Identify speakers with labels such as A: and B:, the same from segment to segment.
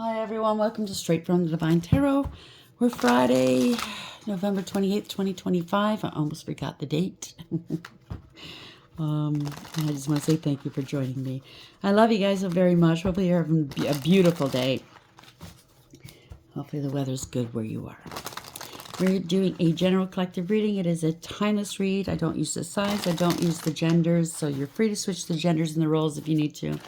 A: Hi everyone, welcome to Straight from the Divine Tarot. We're Friday, November 28th, 2025. I almost forgot the date. I just want to say thank you for joining me. I love you guys so very much. Hopefully you're having a beautiful day. Hopefully the weather's good where you are. We're doing a general collective reading. It is a timeless read. I don't use the signs. I don't use the genders. So you're free to switch the genders and the roles if you need to.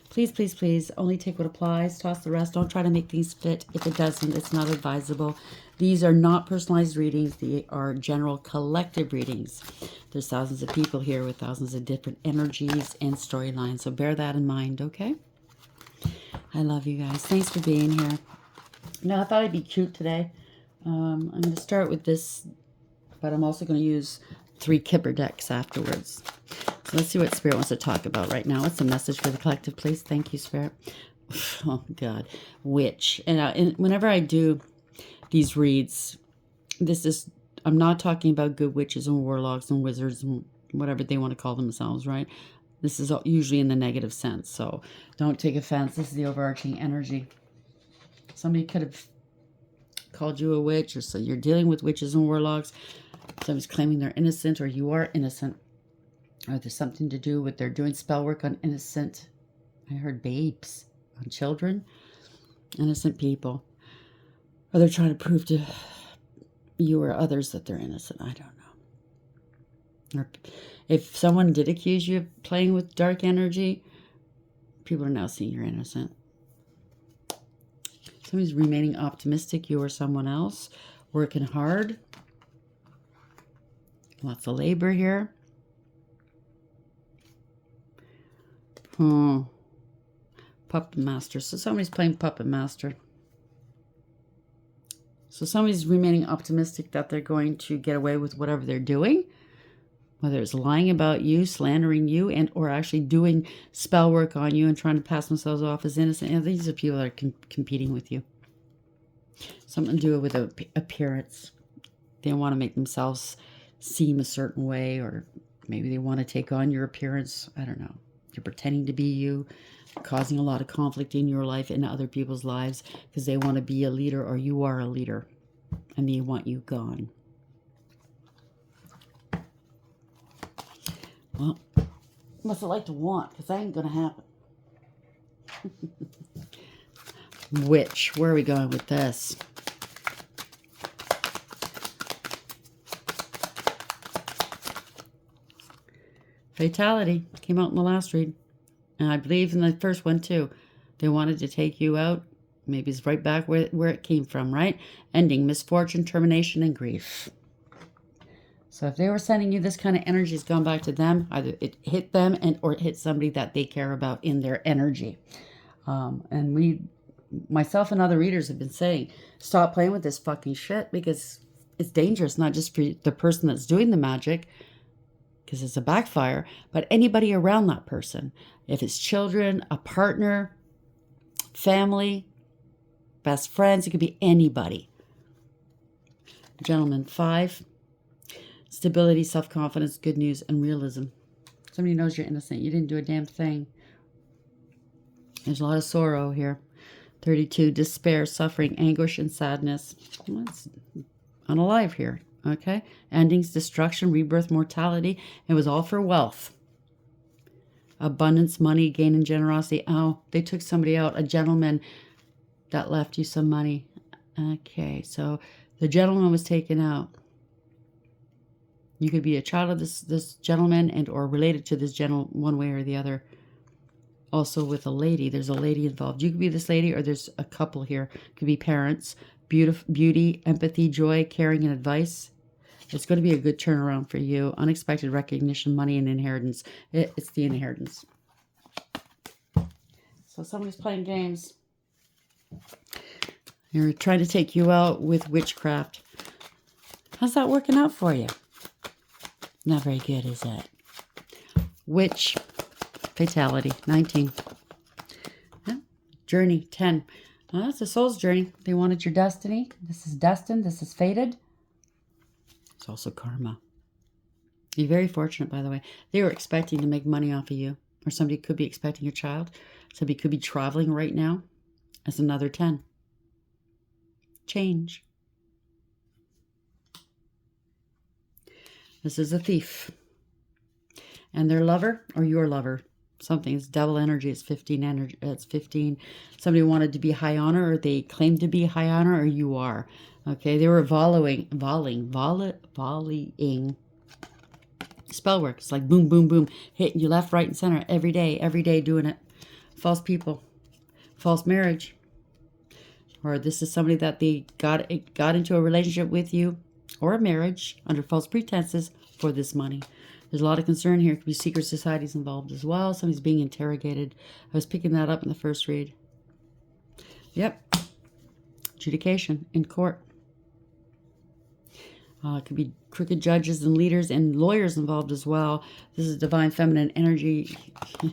A: Please, please, please, only take what applies. Toss the rest. Don't try to make things fit. If it doesn't, it's not advisable. These are not personalized readings. They are general collective readings. There's thousands of people here with thousands of different energies and storylines. So bear that in mind, okay? I love you guys. Thanks for being here. Now, I thought I'd be cute today. I'm going to start with this, but I'm also going to use 3 Kipper decks afterwards. So let's see what Spirit wants to talk about right now. What's the message for the collective, please? Thank you, Spirit. Oh, God. Witch. And whenever I do these reads, I'm not talking about good witches and warlocks and wizards and whatever they want to call themselves, right? This is usually in the negative sense, so don't take offense. This is the overarching energy. Somebody could have called you a witch, or so you're dealing with witches and warlocks. Somebody's claiming they're innocent, or you are innocent. Or there's something to do with they're doing spell work on innocent, I heard babes, on children, innocent people. Or they're trying to prove to you or others that they're innocent. I don't know. Or if someone did accuse you of playing with dark energy, people are now seeing you're innocent. Somebody's remaining optimistic, you or someone else, working hard. Lots of labor here. Puppet Master. So somebody's playing Puppet Master. So somebody's remaining optimistic that they're going to get away with whatever they're doing. Whether it's lying about you, slandering you, and or actually doing spell work on you and trying to pass themselves off as innocent. And these are people that are competing with you. Something to do with appearance. They want to make themselves seem a certain way, or maybe they want to take on your appearance. I don't know. You're pretending to be you, causing a lot of conflict in your life and other people's lives because they want to be a leader, or you are a leader and they want you gone. Well, what's it like to want? Because that ain't going to happen. Witch. Where are we going with this? Fatality came out in the last read. And I believe in the first one too. They wanted to take you out. Maybe it's right back where it came from, right? Ending, misfortune, termination, and grief. So if they were sending you this kind of energy, it's gone back to them. Either it hit them or it hit somebody that they care about in their energy. And myself and other readers have been saying, stop playing with this fucking shit because it's dangerous, not just for the person that's doing the magic, because it's a backfire, but anybody around that person. If it's children, a partner, family, best friends, it could be anybody. Gentleman, 5. Stability, self-confidence, good news, and realism. Somebody knows you're innocent. You didn't do a damn thing. There's a lot of sorrow here. 32, despair, suffering, anguish, and sadness. Well, it's unalive here. Okay, endings, destruction, rebirth, mortality. It was all for wealth. Abundance, money, gain, and generosity. Oh, they took somebody out, a gentleman that left you some money. Okay, so the gentleman was taken out. You could be a child of this gentleman and or related to this gentleman one way or the other. Also with a lady. There's a lady involved. You could be this lady, or there's a couple here. Could be parents. Beauty, empathy, joy, caring, and advice. It's going to be a good turnaround for you. Unexpected recognition, money, and inheritance. It's the inheritance. So somebody's playing games. They're trying to take you out with witchcraft. How's that working out for you? Not very good, is it? Witch. Fatality. 19. Yeah. Journey. 10. Well, it's a soul's journey. They wanted your destiny. This is destined. This is fated. It's also karma. You're very fortunate, by the way. They were expecting to make money off of you. Or somebody could be expecting your child. Somebody could be traveling right now. That's another 10. Change. This is a thief. And their lover or your lover. Something's double energy. It's 15 energy. It's 15. Somebody wanted to be high honor, or they claimed to be high honor, or you are. Okay, they were volleying spell work. It's like boom, boom, boom, hitting you left, right, and center every day doing it. False people, false marriage, or this is somebody that they got into a relationship with you or a marriage under false pretenses for this money. There's a lot of concern here. Could be secret societies involved as well. Somebody's being interrogated. I was picking that up in the first read. Yep. Adjudication in court. It could be crooked judges and leaders and lawyers involved as well. This is divine feminine energy.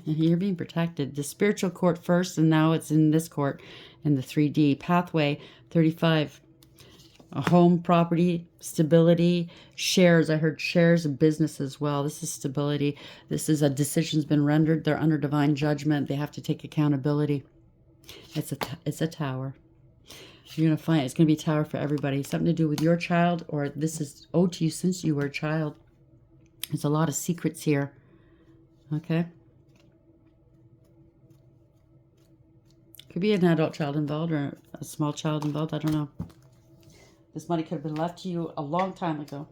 A: You're being protected. The spiritual court first, and now it's in this court in the 3D. Pathway 35. A home, property, stability, shares. I heard shares of business as well. This is stability. This is a decision's been rendered. They're under divine judgment. They have to take accountability. It's a tower. You're going to find it's going to be a tower for everybody. Something to do with your child, or this is owed to you since you were a child. There's a lot of secrets here. Okay. Could be an adult child involved or a small child involved. I don't know. This money could have been left to you a long time ago.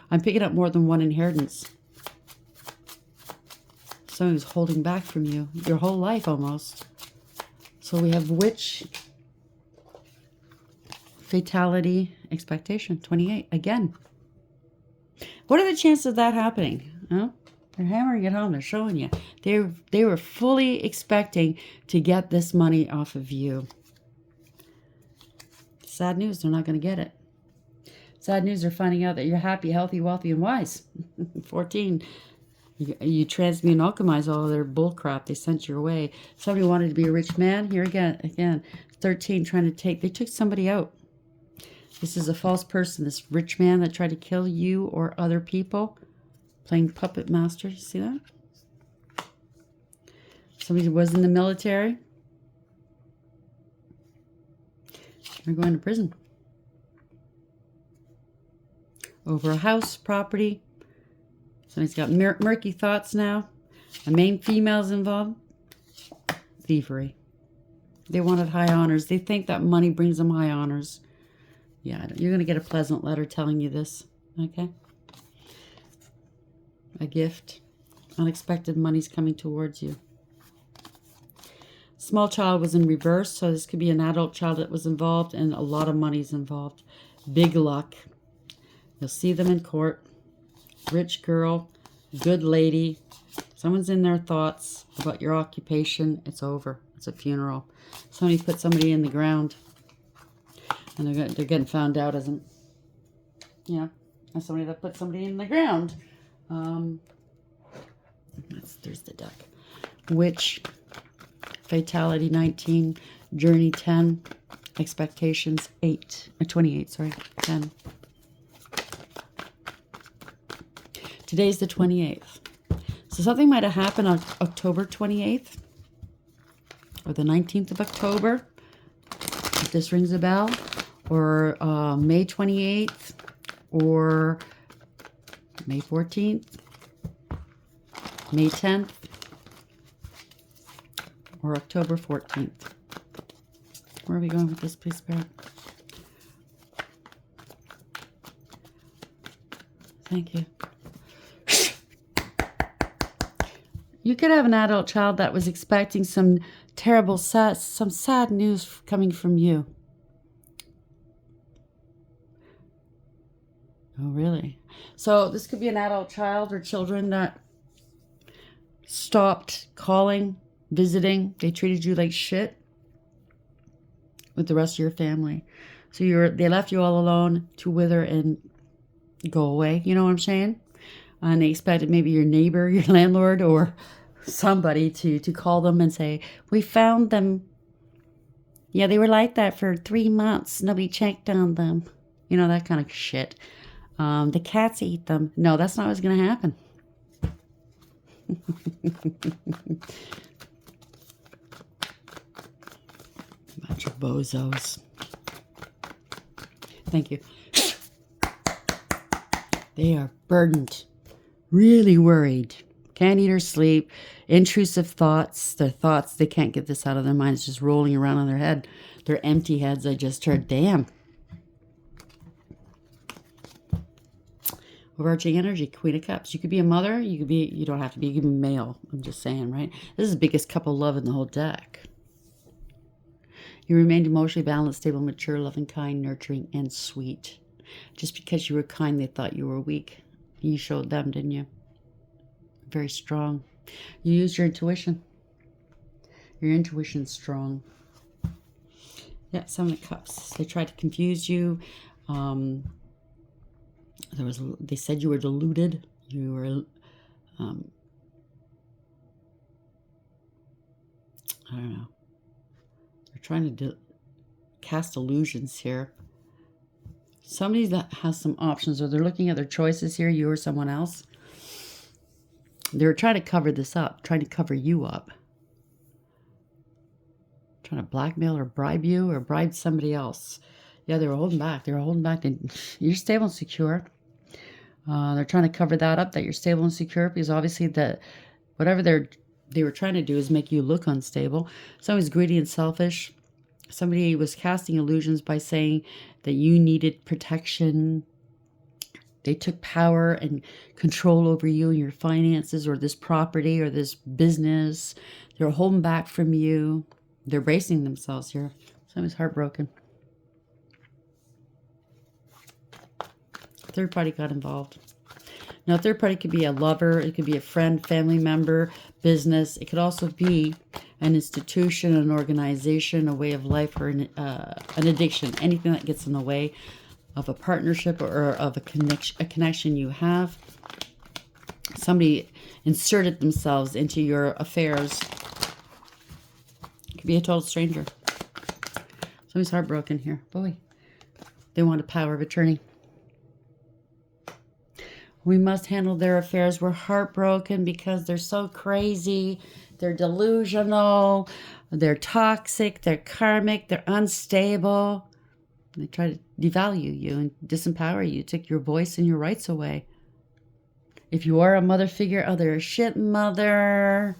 A: I'm picking up more than one inheritance. Someone who's holding back from you your whole life almost. So we have witch, fatality, expectation, 28. Again. What are the chances of that happening? Huh? They're hammering it home. They're showing you. They were fully expecting to get this money off of you. Sad news, they're not going to get it. Sad news, they're finding out that you're happy, healthy, wealthy, and wise. 14. You transmute and alchemize all of their bullcrap they sent your way. Somebody wanted to be a rich man. Here again. 13, they took somebody out. This is a false person, this rich man that tried to kill you or other people. Playing puppet master, you see that? Somebody was in the military. They're going to prison. Over a house, property. Somebody's got murky thoughts now. A main female's involved. Thievery. They wanted high honors. They think that money brings them high honors. Yeah, you're going to get a pleasant letter telling you this. Okay? A gift. Unexpected money's coming towards you. Small child was in reverse, so this could be an adult child that was involved, and a lot of money's involved. Big luck. You'll see them in court. Rich girl, good lady. Someone's in their thoughts about your occupation. It's over. It's a funeral. Somebody put somebody in the ground, and they're getting found out as as somebody that put somebody in the ground. There's the deck. Witch. Fatality 19, journey 10, expectations 28, sorry, 10. Today's the 28th. So something might have happened on October 28th or the 19th of October, if this rings a bell, or May 28th or May 14th, May 10th, or October 14th. Where are we going with this, please, Spirit? Thank you. You could have an adult child that was expecting some terrible, some sad news coming from you. Oh, really? So this could be an adult child or children that stopped calling, visiting. They treated you like shit with the rest of your family. So they left you all alone to wither and go away. You know what I'm saying? And they expected maybe your neighbor, your landlord, or somebody to call them and say, we found them. Yeah, they were like that for 3 months. Nobody checked on them. You know, that kind of shit. The cats eat them. No, that's not what's going to happen. Bunch of bozos. Thank you. They are burdened. Really worried. Can't eat or sleep. Intrusive thoughts. Their thoughts, they can't get this out of their minds. Just rolling around on their head. They're empty heads. I just heard. Damn. Overarching energy, Queen of Cups. You could be a mother. You could be, you don't have to be, you could be male. I'm just saying, right? This is the biggest couple love in the whole deck. You remained emotionally balanced, stable, mature, loving, kind, nurturing, and sweet. Just because you were kind, they thought you were weak. You showed them, didn't you? Very strong. You used your intuition. Your intuition's strong. Yeah, Seven of Cups. They tried to confuse you. They said you were deluded. You were, I don't know. They're trying to cast illusions here. Somebody that has some options, or they're looking at their choices here, you or someone else. They're trying to cover this up, trying to cover you up. Trying to blackmail or bribe you or bribe somebody else. Yeah, they were holding back. They were holding back. You're stable and secure. They're trying to cover that up, that you're stable and secure, because obviously whatever they were trying to do is make you look unstable. Somebody's greedy and selfish. Somebody was casting illusions by saying that you needed protection. They took power and control over you and your finances, or this property or this business. They're holding back from you. They're bracing themselves here. Somebody's heartbroken. Third party got involved. Now, third party could be a lover. It could be a friend, family member, business. It could also be an institution, an organization, a way of life, or an addiction. Anything that gets in the way of a partnership or of a connection you have. Somebody inserted themselves into your affairs. It could be a total stranger. Somebody's heartbroken here. Boy, they want a power of attorney. We must handle their affairs. We're heartbroken because they're so crazy. They're delusional. They're toxic. They're karmic. They're unstable. They try to devalue you and disempower you. Take your voice and your rights away. If you are a mother figure, oh, they're a shit mother.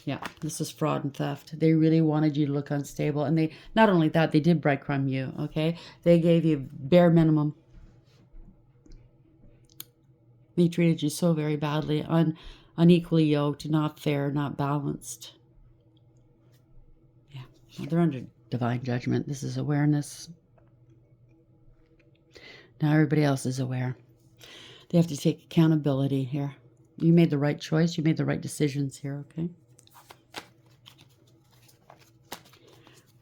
A: Yeah, this is fraud and theft. They really wanted you to look unstable. And they, not only that, they did breadcrumb you, okay? They gave you bare minimum. They treated you so very badly, unequally yoked, not fair, not balanced. Yeah, well, they're under divine judgment. This is awareness. Now everybody else is aware. They have to take accountability here. You made the right choice. You made the right decisions here, okay?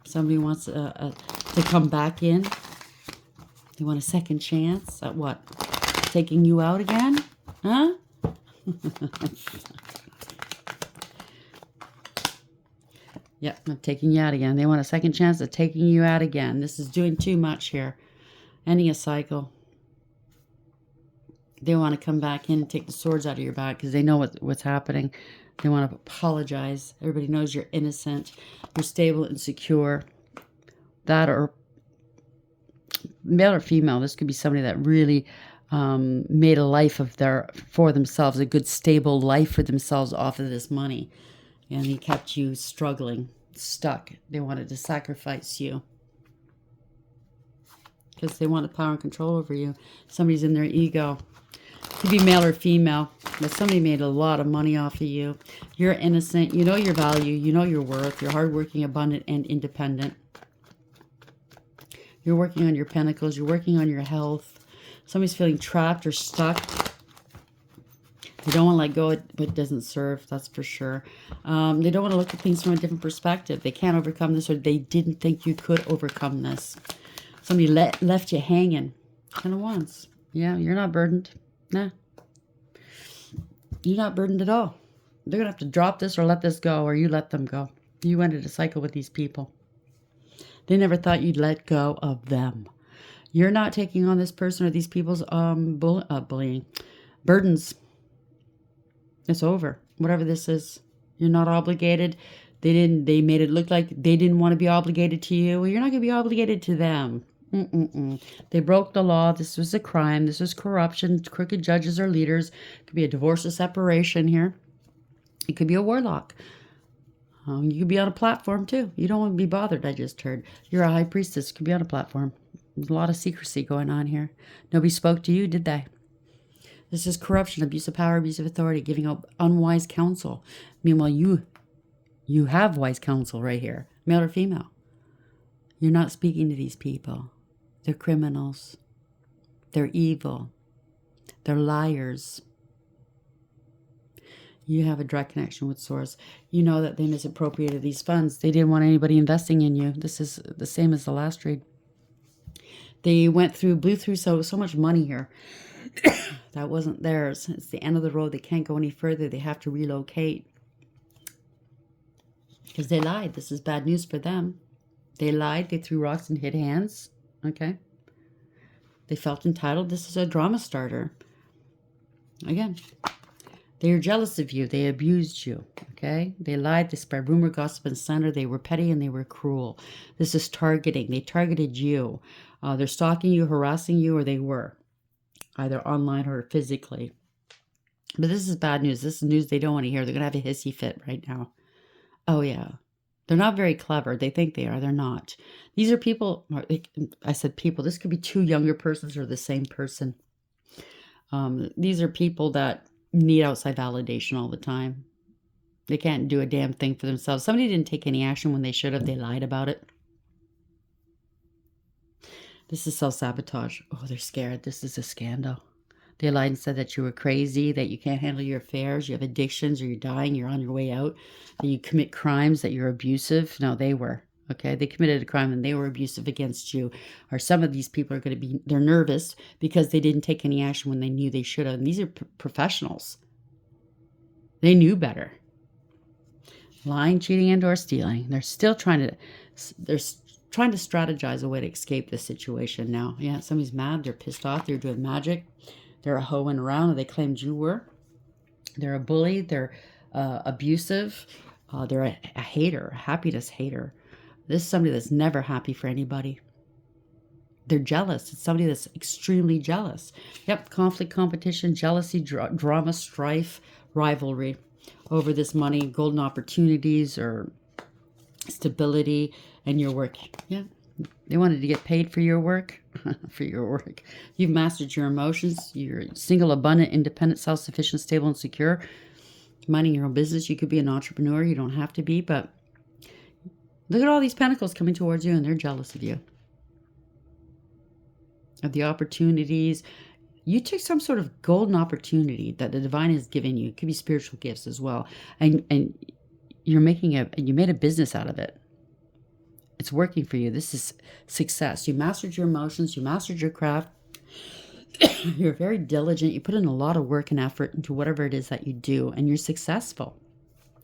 A: Somebody wants to come back in. They want a second chance at what? Taking you out again? Huh? Yeah, I'm taking you out again. They want a second chance at taking you out again. This is doing too much here. Ending a cycle. They want to come back in and take the swords out of your back because they know what's happening. They want to apologize. Everybody knows you're innocent. You're stable and secure. That, or male or female, this could be somebody that really made a life for themselves, a good stable life for themselves off of this money. And he kept you struggling, stuck. They wanted to sacrifice you because they wanted power and control over you. Somebody's in their ego. Could be male or female, but somebody made a lot of money off of you. You're innocent. You know your value. You know your worth. You're hardworking, abundant, and independent. You're working on your pentacles. You're working on your health. Somebody's feeling trapped or stuck. They don't want to let go of what doesn't serve, that's for sure. They don't want to look at things from a different perspective. They can't overcome this, or they didn't think you could overcome this. Somebody left you hanging. Kind of once. Yeah, you're not burdened. Nah. You're not burdened at all. They're going to have to drop this or let this go, or you let them go. You ended a cycle with these people. They never thought you'd let go of them. You're not taking on this person or these people's bullying. Burdens. It's over. Whatever this is, you're not obligated. They made it look like they didn't want to be obligated to you. Well, you're not going to be obligated to them. They broke the law. This was a crime. This was corruption. Crooked judges or leaders. It could be a divorce or separation here. It could be a warlock. You could be on a platform too. You don't want to be bothered, I just heard. You're a high priestess. Could be on a platform. There's a lot of secrecy going on here. Nobody spoke to you, did they? This is corruption, abuse of power, abuse of authority, giving out unwise counsel. Meanwhile, you have wise counsel right here, male or female. You're not speaking to these people. They're criminals. They're evil. They're liars. You have a direct connection with Source. You know that they misappropriated these funds. They didn't want anybody investing in you. This is the same as the last read. They blew through so much money here. That wasn't theirs. It's the end of the road. They can't go any further. They have to relocate. Because they lied. This is bad news for them. They lied. They threw rocks and hid hands. Okay. They felt entitled. This is a drama starter. Again. They are jealous of you. They abused you. Okay. They lied. They spread rumor, gossip, and slander. They were petty and they were cruel. This is targeting. They targeted you. They're stalking you, harassing you, or they were. Either online or physically. But this is bad news. This is news they don't want to hear. They're going to have a hissy fit right now. Oh, yeah. They're not very clever. They think they are. They're not. These are people. I said people. This could be two younger persons or the same person. These are people that need outside validation all the time. They can't do a damn thing for themselves. Somebody didn't take any action when they should have. They lied about it. This is self-sabotage. Oh, they're scared. This is a scandal. They lied and said that you were crazy, that you can't handle your affairs, you have addictions, or you're dying, you're on your way out, that you commit crimes, that you're abusive. No, they were. Okay, they committed a crime and they were abusive against you. Or some of these people are going to be, they're nervous because they didn't take any action when they knew they should have. And these are professionals. They knew better. Lying, cheating, and or stealing. They're still trying to strategize a way to escape this situation now. Yeah, somebody's mad. They're pissed off. They're doing magic. They're a hoeing around, and they claimed you were. They're a bully. They're abusive. They're a hater, a happiness hater. This is somebody that's never happy for anybody. They're jealous. It's somebody that's extremely jealous. Yep, conflict, competition, jealousy, drama, strife, rivalry over this money, golden opportunities, or stability and your work. Yeah, they wanted to get paid for your work. For your work. You've mastered your emotions. You're single, abundant, independent, self-sufficient, stable, and secure. Minding your own business. You could be an entrepreneur. You don't have to be, but look at all these pentacles coming towards you, and they're jealous of you. Of the opportunities. You took some sort of golden opportunity that the divine has given you. It could be spiritual gifts as well. And you made a business out of it. It's working for you. This is success. You mastered your emotions. You mastered your craft. You're very diligent. You put in a lot of work and effort into whatever it is that you do, and you're successful.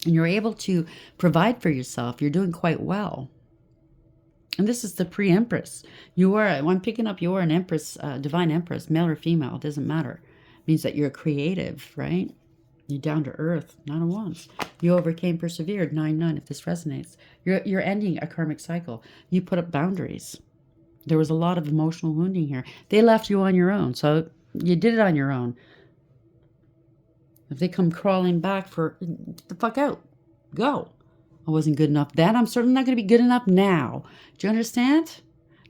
A: And you're able to provide for yourself. You're doing quite well. And this is the pre-empress. I'm picking up you're an empress, divine empress, male or female. It doesn't matter. It means that you're creative, right? You're down to earth. 9 of Wands. You overcame, persevered. 9-9, if this resonates. You're ending a karmic cycle. You put up boundaries. There was a lot of emotional wounding here. They left you on your own, so you did it on your own. If they come crawling back get the fuck out. Go. I wasn't good enough then. I'm certainly not going to be good enough now. Do you understand?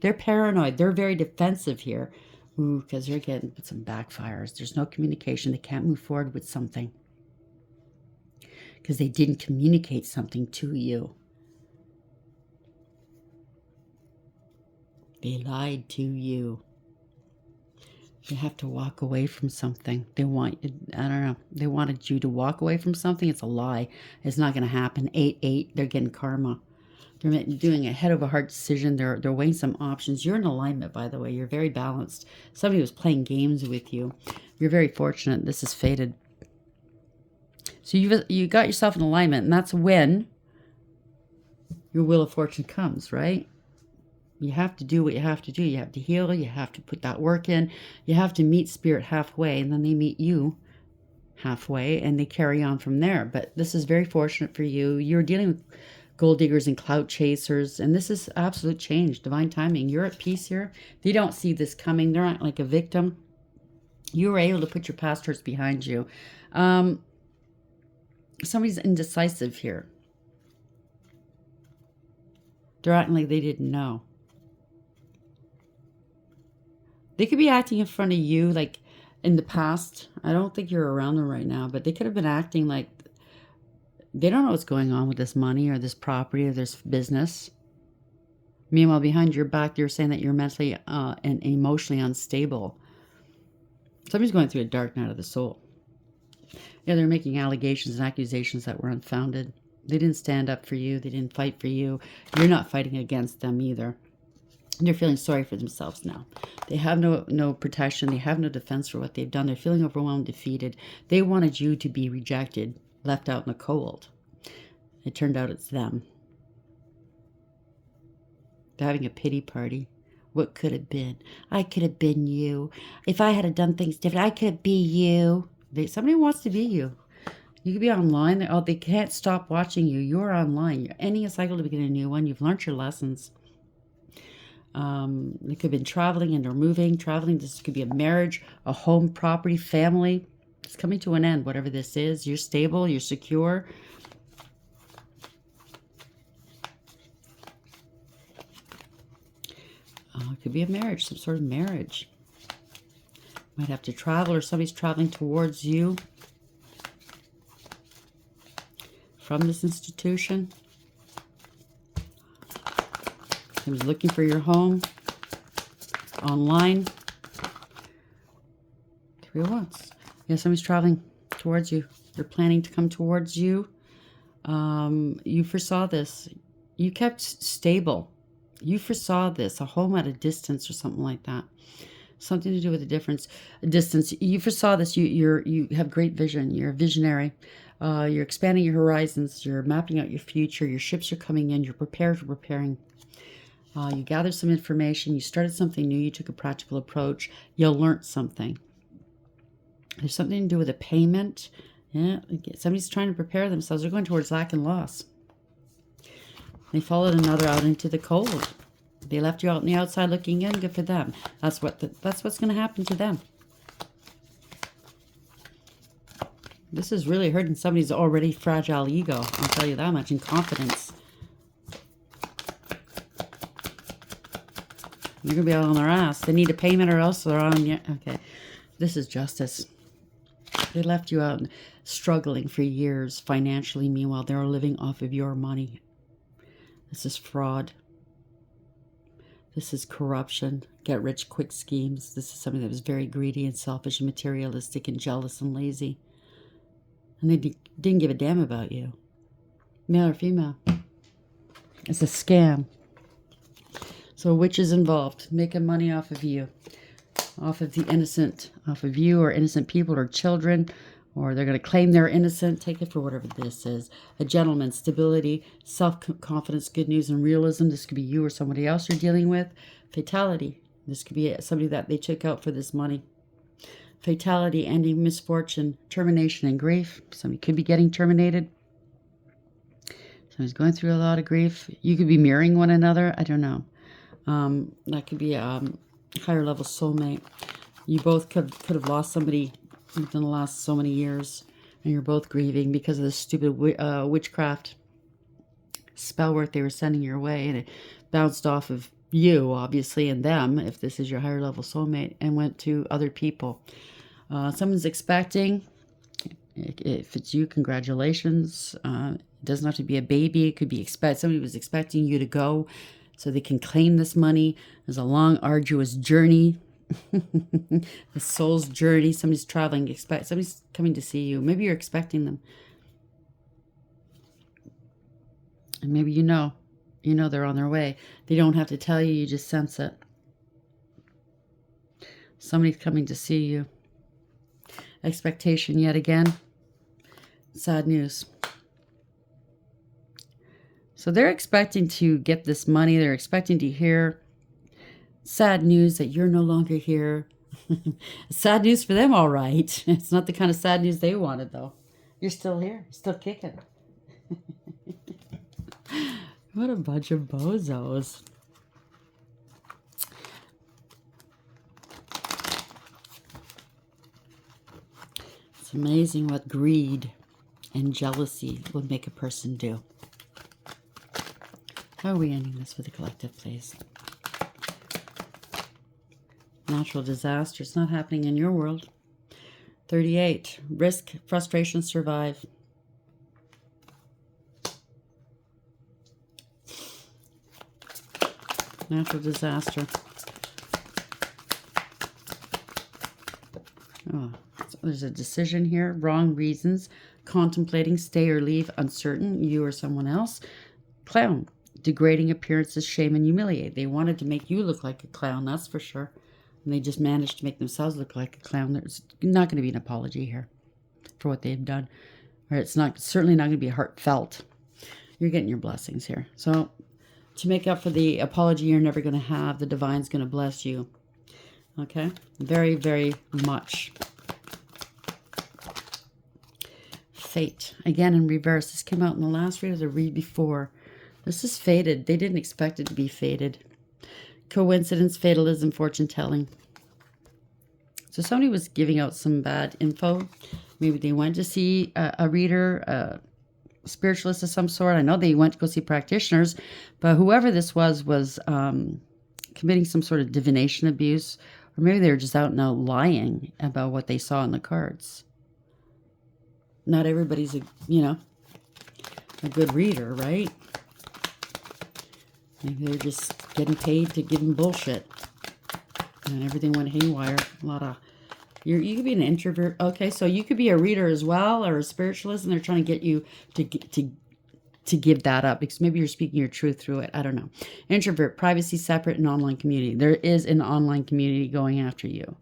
A: They're paranoid. They're very defensive here. Ooh, because they're getting some backfires. There's no communication. They can't move forward with something. Because they didn't communicate something to you. They lied to you. You have to walk away from something. They wanted you to walk away from something. It's a lie. It's not going to happen. 8-8, they're getting karma. They're doing a head over heart decision. They're weighing some options. You're in alignment, by the way. You're very balanced. Somebody was playing games with you. You're very fortunate. This is fated. So you got yourself in alignment, and that's when your wheel of fortune comes, right? You have to do what you have to do. You have to heal. You have to put that work in. You have to meet spirit halfway, and then they meet you halfway, and they carry on from there. But this is very fortunate for you. You're dealing with gold diggers and clout chasers, and this is absolute change, divine timing. You're at peace here. They don't see this coming. They're not like a victim. You were able to put your past hurts behind you. Somebody's indecisive here. They're acting like they didn't know. They could be acting in front of you like in the past. I don't think you're around them right now, but they could have been acting like they don't know what's going on with this money or this property or this business. Meanwhile, behind your back, they're saying that you're mentally and emotionally unstable. Somebody's going through a dark night of the soul. Yeah, they're making allegations and accusations that were unfounded. They didn't stand up for you. They didn't fight for you. You're not fighting against them either. They're feeling sorry for themselves now. They have no protection. They have no defense for what they've done. They're feeling overwhelmed, defeated. They wanted you to be rejected, left out in the cold. It turned out it's them. They're having a pity party. What could have been? I could have been you. If I had done things different, I could be you. Somebody wants to be you. You could be online. Oh, they can't stop watching you. You're online. You're ending a cycle to begin a new one. You've learned your lessons. They could have been traveling and or moving. Traveling, this could be a marriage, a home, property, family. It's coming to an end, whatever this is. You're stable. You're secure. It could be a marriage, some sort of marriage. Might have to travel, or somebody's traveling towards you from this institution. Somebody's looking for your home online. 3 of Wands. Yeah, somebody's traveling towards you. They're planning to come towards you. You foresaw this. You kept stable. You foresaw this, a home at a distance or something like that. Something to do with a distance. You foresaw this. You have great vision. You're a visionary. You're expanding your horizons. You're mapping out your future. Your ships are coming in. You're prepared for preparing. You gathered some information. You started something new. You took a practical approach. You learned something. There's something to do with a payment. Yeah, somebody's trying to prepare themselves. They're going towards lack and loss. They followed another out into the cold. They left you out on the outside looking in. Good for them. That's what's going to happen to them. This is really hurting somebody's already fragile ego. I'll tell you that much. And confidence. They're going to be out on their ass. They need a payment or else they're on your... Okay. This is justice. They left you out struggling for years financially. Meanwhile, they're living off of your money. This is fraud. This is corruption. Get rich quick schemes. This is something that was very greedy and selfish and materialistic and jealous and lazy. And they didn't give a damn about you. Male or female. It's a scam. So a witch is involved. Making money off of you. Off of the innocent. Off of you or innocent people or children. Or they're going to claim they're innocent. Take it for whatever this is. A gentleman, stability, self-confidence, good news, and realism. This could be you or somebody else you're dealing with. Fatality. This could be somebody that they took out for this money. Fatality, ending, misfortune, termination, and grief. Somebody could be getting terminated. Somebody's going through a lot of grief. You could be mirroring one another. I don't know. That could be a higher level soulmate. You both could have lost somebody within the last so many years, and you're both grieving because of the stupid witchcraft spell work they were sending your way, and it bounced off of you, obviously, and them, if this is your higher level soulmate, and went to other people. Someone's expecting. If it's you, congratulations. It doesn't have to be a baby. It could be somebody was expecting you to go so they can claim this money. There's a long, arduous journey. The soul's journey. Somebody's traveling. Somebody's coming to see you. Maybe you're expecting them. And maybe you know they're on their way. They don't have to tell you. You just sense it. Somebody's coming to see you. Expectation yet again. Sad news. So they're expecting to get this money. They're expecting to hear sad news that you're no longer here. Sad news for them, all right. It's not the kind of sad news they wanted, though. You're still here, still kicking. What a bunch of bozos. It's amazing what greed and jealousy will make a person do. How are we ending this for the collective, please? Natural disaster. It's not happening in your world. 38. Risk, frustration, survive. Natural disaster. Oh, so there's a decision here. Wrong reasons. Contemplating, stay or leave, uncertain, you or someone else. Clown. Degrading appearances, shame and humiliate. They wanted to make you look like a clown, that's for sure. And they just managed to make themselves look like a clown. There's not going to be an apology here for what they've done. Or it's certainly not going to be heartfelt. You're getting your blessings here. So to make up for the apology you're never going to have, the divine's going to bless you. Okay? Very, very much. Fate. Again, in reverse. This came out in the last read or the read before. This is fated. They didn't expect it to be fated. Coincidence, fatalism, fortune telling. So somebody was giving out some bad info. Maybe they went to see a reader, a spiritualist of some sort. I know they went to go see practitioners, but whoever this was committing some sort of divination abuse, or maybe they were just out and out lying about what they saw in the cards. Not everybody's a good reader, right? Maybe they're just getting paid to give them bullshit. And everything went haywire. A lot of... You could be an introvert. Okay, so you could be a reader as well, or a spiritualist, and they're trying to get you to give that up, because maybe you're speaking your truth through it. I don't know. Introvert, privacy, separate, and online community. There is an online community going after you.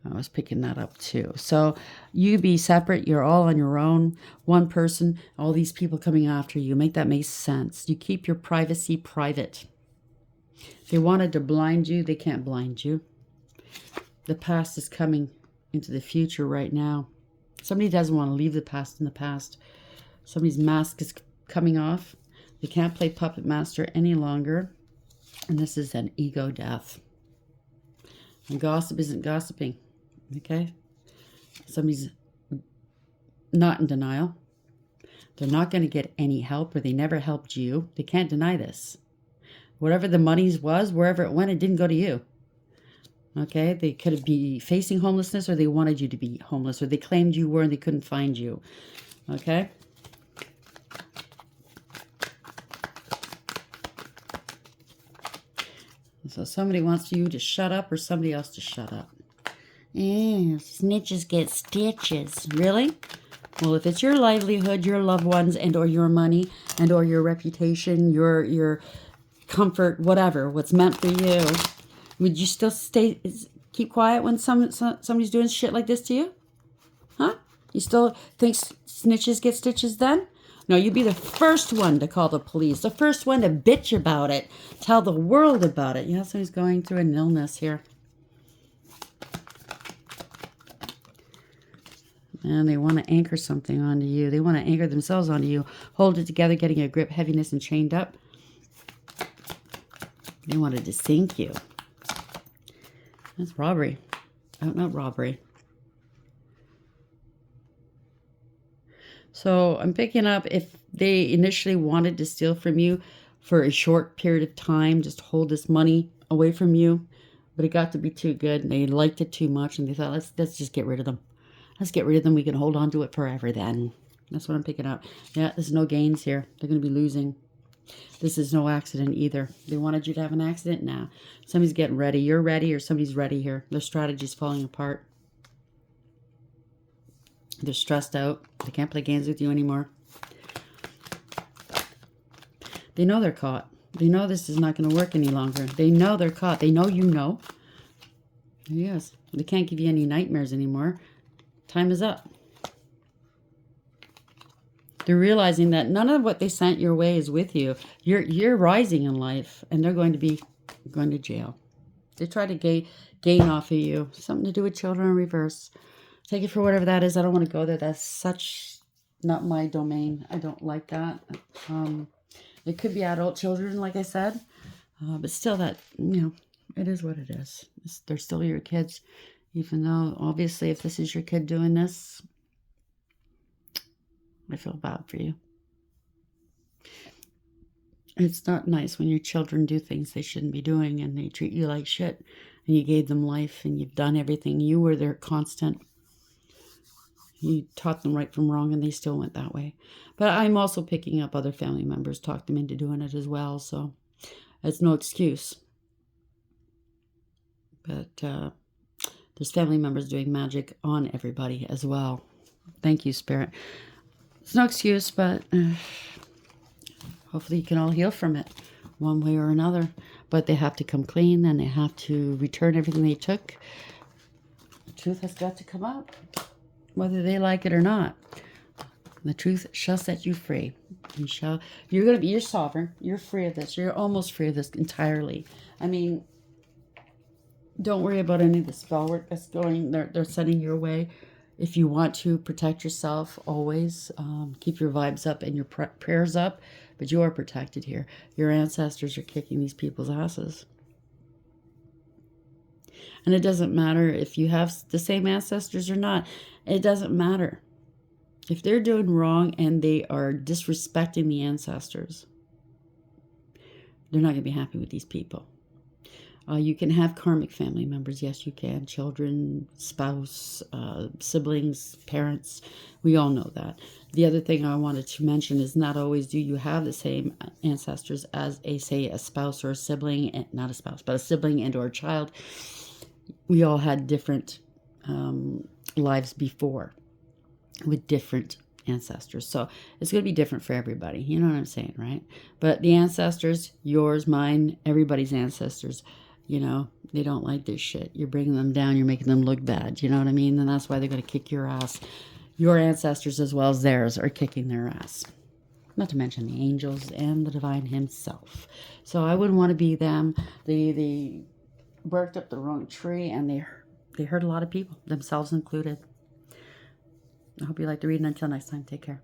A: I was picking that up too. So you be separate. You're all on your own. One person, all these people coming after you. Make that make sense. You keep your privacy private. If they wanted to blind you, they can't blind you. The past is coming into the future right now. Somebody doesn't want to leave the past in the past. Somebody's mask is coming off. They can't play puppet master any longer. And this is an ego death. And gossip isn't gossiping. Okay? Somebody's not in denial. They're not going to get any help, or they never helped you. They can't deny this. Whatever the money's was, wherever it went, it didn't go to you. Okay? They could be facing homelessness, or they wanted you to be homeless, or they claimed you were and they couldn't find you. Okay? So somebody wants you to shut up, or somebody else to shut up. Snitches get stitches. Really? Well, if it's your livelihood, your loved ones, and or your money, and or your reputation, your comfort, whatever, what's meant for you, would you still keep quiet when somebody's doing shit like this to you? Huh? You still think snitches get stitches then? No, you'd be the first one to call the police, the first one to bitch about it, tell the world about it. Yeah, somebody's going through an illness here. And they want to anchor something onto you. They want to anchor themselves onto you. Hold it together, getting a grip, heaviness, and chained up. They wanted to sink you. That's robbery. Oh, not robbery. So I'm picking up, if they initially wanted to steal from you for a short period of time, just hold this money away from you, but it got to be too good and they liked it too much and they thought, let's just get rid of them. Let's get rid of them. We can hold on to it forever then. That's what I'm picking up. Yeah, there's no gains here. They're going to be losing. This is no accident either. They wanted you to have an accident? Nah. Somebody's getting ready. You're ready, or somebody's ready here. Their strategy's falling apart. They're stressed out. They can't play games with you anymore. They know they're caught. They know this is not going to work any longer. They know they're caught. They know you know. Yes. They can't give you any nightmares anymore. Time is up. They're realizing that none of what they sent your way is with you. You're rising in life, and they're going to be going to jail. They try to gain off of you. Something to do with children in reverse. Take it for whatever that is. I don't want to go there. That's such not my domain. I don't like that. It could be adult children, like I said. But still, that, it is what it is. They're still your kids. Even though, obviously, if this is your kid doing this, I feel bad for you. It's not nice when your children do things they shouldn't be doing and they treat you like shit and you gave them life and you've done everything. You were their constant. You taught them right from wrong and they still went that way. But I'm also picking up other family members, talked them into doing it as well. So it's no excuse. But there's family members doing magic on everybody as well. Thank you, Spirit. It's no excuse, but hopefully you can all heal from it one way or another. But they have to come clean and they have to return everything they took. The truth has got to come out, whether they like it or not. The truth shall set you free. You're sovereign. You're free of this. You're almost free of this entirely. I mean, don't worry about any of the spell work that's going. They're sending your way. If you want to protect yourself, always keep your vibes up and your prayers up. But you are protected here. Your ancestors are kicking these people's asses. And it doesn't matter if you have the same ancestors or not. It doesn't matter. If they're doing wrong and they are disrespecting the ancestors, they're not going to be happy with these people. You can have karmic family members. Yes, you can. Children, spouse, siblings, parents. We all know that. The other thing I wanted to mention is not always do you have the same ancestors as say, a spouse or a sibling. Not a spouse, but a sibling and or a child. We all had different lives before with different ancestors. So it's going to be different for everybody. You know what I'm saying, right? But the ancestors, yours, mine, everybody's ancestors, they don't like this shit. You're bringing them down. You're making them look bad. You know what I mean? And that's why they're going to kick your ass. Your ancestors as well as theirs are kicking their ass. Not to mention the angels and the divine himself. So I wouldn't want to be them. They worked up the wrong tree and they hurt a lot of people, themselves included. I hope you like the reading. Until next time, take care.